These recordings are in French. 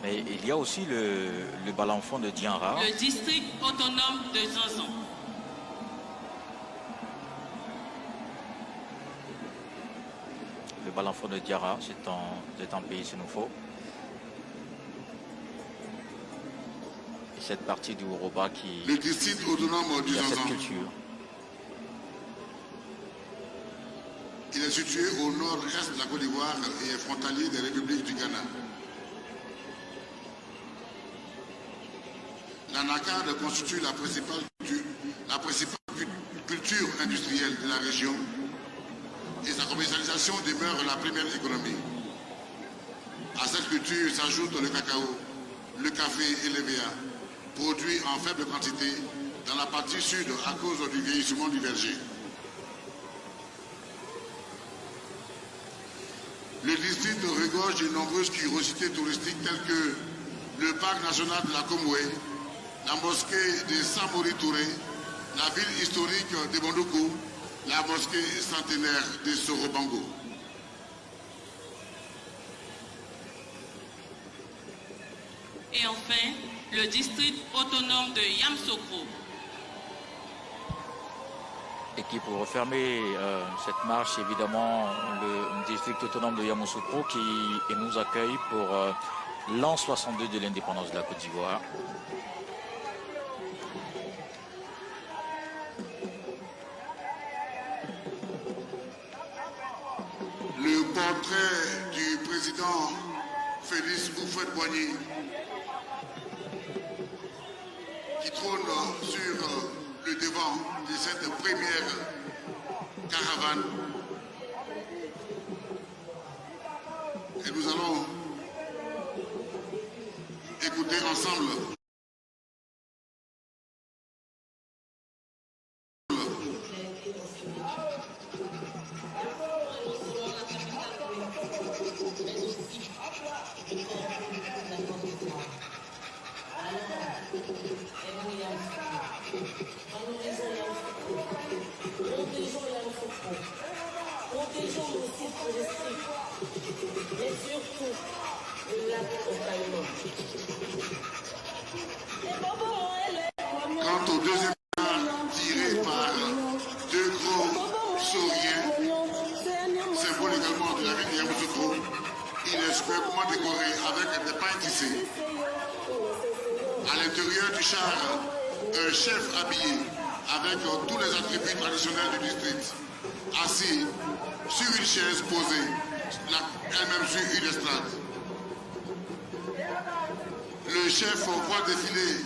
Mais il y a aussi le Balanfond de Dianra. Le district autonome de Zanzan. Le Balanfond de Diarra, c'est un pays sénoufo. Et cette partie du Yoruba qui Le district autonome du a cette Zanzan. culture. Il est situé au nord-est de la Côte d'Ivoire et est frontalier des républiques du Ghana. L'anacarde constitue la principale culture industrielle de la région et sa commercialisation demeure la première économie. À cette culture s'ajoutent le cacao, le café et l'EVA, produits en faible quantité dans la partie sud à cause du vieillissement du verger. Le district regorge de nombreuses curiosités touristiques telles que le parc national de la Comoué, la mosquée de Samori Touré, la ville historique de Bondoukou, la mosquée centenaire de Sorobango. Et enfin, le district autonome de Yamsokro. Et qui, pour refermer cette marche, évidemment, le district autonome de Yamoussoukro qui nous accueille pour l'an 62 de l'indépendance de la Côte d'Ivoire. Le portrait du président Félix Houphouët-Boigny qui trône sur le devant de cette première caravane. Et nous allons écouter ensemble protégeons nos sites touristiques, mais surtout le lac Okaïma. Quant au deuxième plan tiré par deux gros sauriens, symbole également de la ville de Yamoussoukro, il est superbement décoré avec des pains tissés. À l'intérieur du char, un chef habillé avec tous les attributs traditionnels du district, assis sur une chaise posée, elle-même sur une estrade. Le chef voit défiler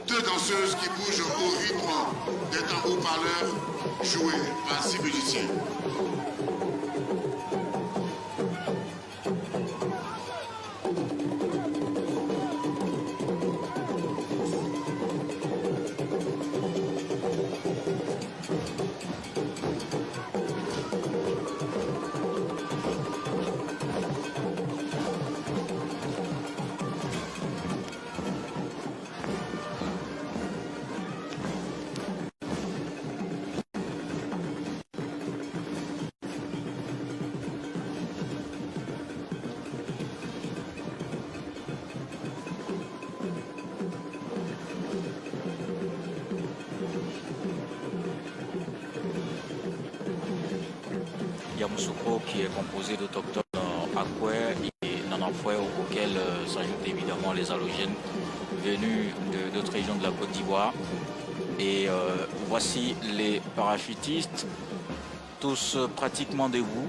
deux danseuses qui bougent au rythme des tambours parleurs joués par 6 musiciens. Yamoussoukro qui est composé d'autochtones Akoué et Nanafoué auxquels s'ajoutent évidemment les halogènes venus d'autres régions de la Côte d'Ivoire. Et voici les parachutistes, tous pratiquement debout,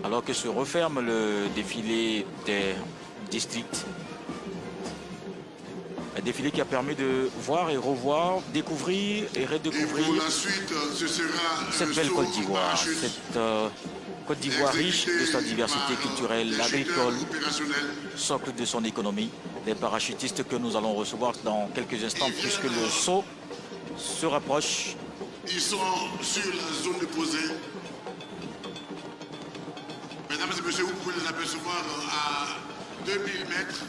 alors que se referme le défilé des districts. Un défilé qui a permis de voir et revoir, découvrir et redécouvrir Et pour la suite, ce sera cette belle Côte d'Ivoire, cette Côte d'Ivoire riche de sa diversité culturelle, agricole, socle de son économie. Des parachutistes que nous allons recevoir dans quelques instants puisque le saut se rapproche. Ils sont sur la zone de posée. Mesdames et messieurs, vous pouvez les apercevoir à 2000 mètres.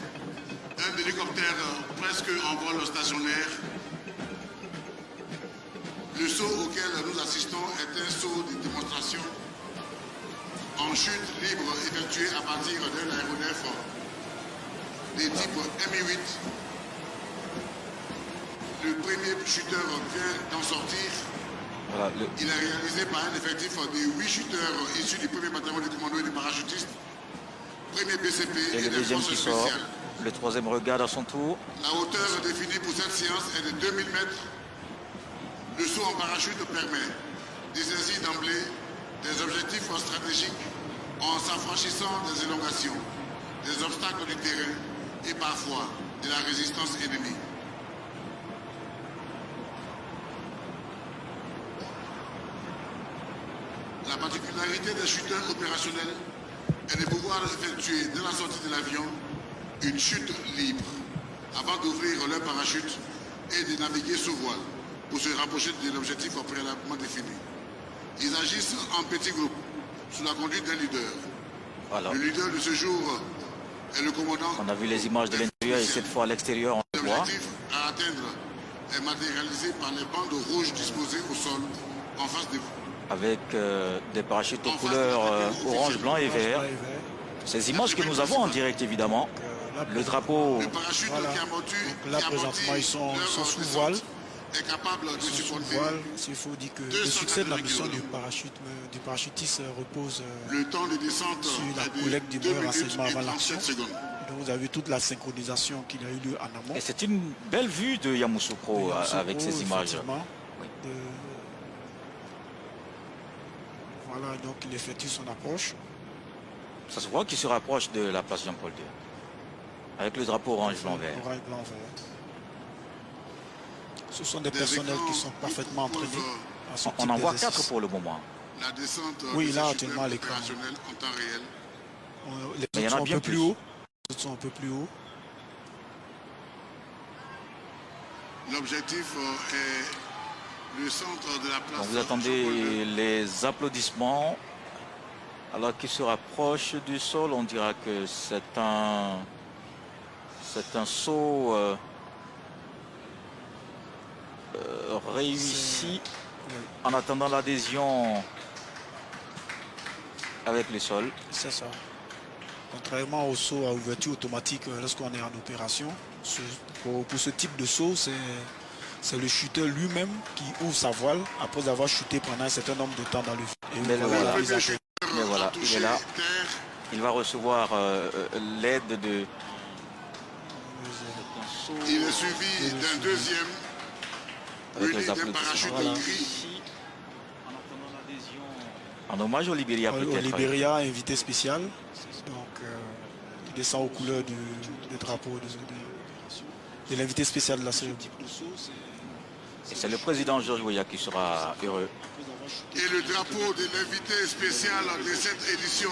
Un hélicoptère presque en vol stationnaire. Le saut auquel nous assistons est un saut de démonstration en chute libre effectué à partir d'un aéronef des types Mi-8. Le premier chuteur vient d'en sortir. Voilà, Il est réalisé par un effectif de 8 shooters issus du premier bataillon du commando et des parachutistes. Premier BCP et et le des deuxième forces qui sort. spéciales. Le troisième regarde à son tour. La hauteur définie pour cette séance est de 2000 mètres. Le saut en parachute permet de saisir d'emblée des objectifs stratégiques en s'affranchissant des élongations, des obstacles du terrain et parfois de la résistance ennemie. La particularité des shooters opérationnels est de pouvoir effectuer dès la sortie de l'avion une chute libre avant d'ouvrir leur parachute et de naviguer sous voile pour se rapprocher de l'objectif préalablement défini. Ils agissent en petits groupes sous la conduite d'un leader. Voilà. Le leader de ce jour est le commandant. On a vu les images de l'intérieur et cette fois à l'extérieur on le voit. L'objectif à atteindre est matérialisé par les bandes rouges disposées au sol en face de vous. Avec des parachutes aux couleurs orange, blanc et vert. Ces images que nous avons en direct évidemment. Le drapeau. Le parachute Voilà. qui amortit, Donc là, présentement, ils sont sous voile. est capable de Sous supporter voile, il faut dire que le succès de la mission du parachutiste repose le temps de descente sur la est de collecte 2 d'humeur minutes renseignement et avant l'action. 37 secondes. Donc vous avez toute la synchronisation qu'il a eu lieu en amont. Et c'est une belle vue de Yamoussoukro avec ces images. Effectivement. Oui. Voilà, donc il effectue son approche. Ça se voit qu'il se rapproche de la place Jean-Paul II. Avec le drapeau orange, blanc, vert. Orange, blanc, vert. Ce sont des personnels qui sont parfaitement entraînés. à ce On type en voit d'exercice. 4 pour le moment. La descente Oui, de là, ces actuellement, shooters l'écran. opérationnels en temps réel. Les Mais il y autres en a sont un bien peu plus plus. haut. Les autres sont un peu plus haut. L'objectif est le centre de la place. Donc vous attendez les applaudissements. Alors qu'il se rapproche du sol, on dira que c'est un saut réussi en attendant l'adhésion avec le sol. C'est ça. Contrairement au saut à ouverture automatique lorsqu'on est en opération, pour ce type de saut, c'est le shooter lui-même qui ouvre sa voile après avoir chuté pendant un certain nombre de temps dans le vide. Et Mais le voilà. les athlètes. Mais voilà, il est là. Il va recevoir l'aide de... Il est suivi d'un deuxième Avec muni les d'un applaudissements. parachute Voilà. gris. En hommage au Libéria Au peut-être. Libéria, invité spécial. Donc, il descend aux couleurs du drapeau de l'invité spécial de la cérémonie. Et c'est le président Georges Weah qui sera heureux. Et le drapeau de l'invité spécial de cette édition